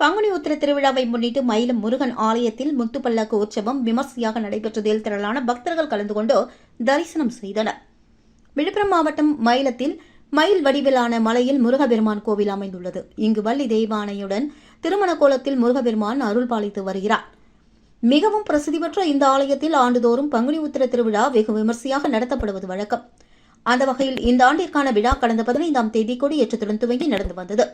பங்குனி உத்திர திருவிழாவை முன்னிட்டு மயிலம் முருகன் ஆலயத்தில் முத்துப்பல்லக்கு உற்சவம் விமர்சையாக நடைபெற்றதில் திரளான பக்தர்கள் கலந்து கொண்டு தரிசனம் செய்தனர். விழுப்புரம் மாவட்டம் மயிலத்தில் மயில் வடிவிலான மலையில் முருகபெருமான் கோவில் அமைந்துள்ளது. இங்கு வள்ளி தெய்வானையுடன் திருமண கோலத்தில் முருகபெருமான் அருள் பாலித்து வருகிறார். மிகவும் பிரசித்தி பெற்ற இந்த ஆலயத்தில் ஆண்டுதோறும் பங்குனி உத்திர திருவிழா வெகு விமர்சையாக நடத்தப்படுவது வழக்கம். அந்த வகையில் இந்த ஆண்டிற்கான விழா கடந்த 15ஆம் தேதி கொடியேற்றத்துடன் துவங்கி நடந்து வந்தது.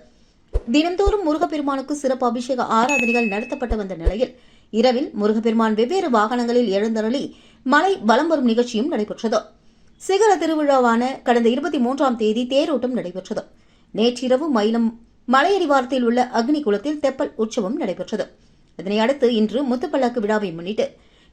தினந்தோறும் முருகப்பெருமானுக்கு சிறப்பு அபிஷேக ஆராதனைகள் நடத்தப்பட்டு வந்த நிலையில் இரவில் முருகப்பெருமான் வெவ்வேறு வாகனங்களில் எழுந்தருளி மலை வலம் வரும் நிகழ்ச்சியும் நடைபெற்றது. சிகர திருவிழாவான கடந்த 23ஆம் தேதி தேரோட்டம் நடைபெற்றது. நேற்றிரவு மயிலம் மலையடிவாரத்தில் உள்ள அக்னி குளத்தில் தெப்பல் உற்சவம் நடைபெற்றது. இதனையடுத்து இன்று முத்துப்பல்லக்கு விழாவை முன்னிட்டு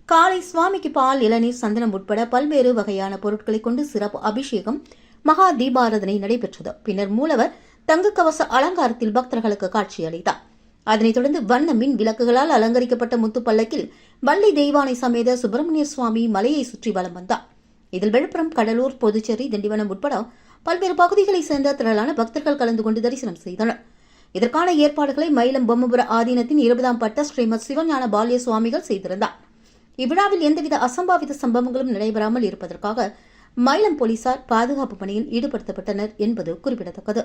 காலை சுவாமிக்கு பால், இளநீர், சந்தனம் உட்பட பல்வேறு வகையான பொருட்களை கொண்டு சிறப்பு அபிஷேகம், மகா தீபாராதனை நடைபெற்றது. பின்னர் மூலவர் தங்க கவச அலங்காரத்தில் பக்தர்களுக்கு காட்சியளித்தார். அதனைத் தொடர்ந்து வண்ண மின் விளக்குகளால் அலங்கரிக்கப்பட்ட முத்துப்பல்லக்கில் வள்ளி தெய்வானை சமேத சுப்பிரமணிய சுவாமி மலையை சுற்றி வலம் வந்தார். இதில் விழுப்புரம், கடலூர், புதுச்சேரி, திண்டிவனம் உட்பட பல்வேறு பகுதிகளைச் சேர்ந்த திரளான பக்தர்கள் கலந்து கொண்டு தரிசனம் செய்தனர். இதற்கான ஏற்பாடுகளை மயிலம் பொம்மபுர ஆதீனத்தின் 20ஆம் பட்ட ஸ்ரீமத் சிவஞான பால்ய சுவாமிகள் செய்திருந்தார். இவ்விழாவில் எந்தவித அசம்பாவித சம்பவங்களும் நடைபெறாமல் இருப்பதற்காக மயிலம் போலீசார் பாதுகாப்பு பணியில் ஈடுபடுத்தப்பட்டனர் என்பது குறிப்பிடத்தக்கது.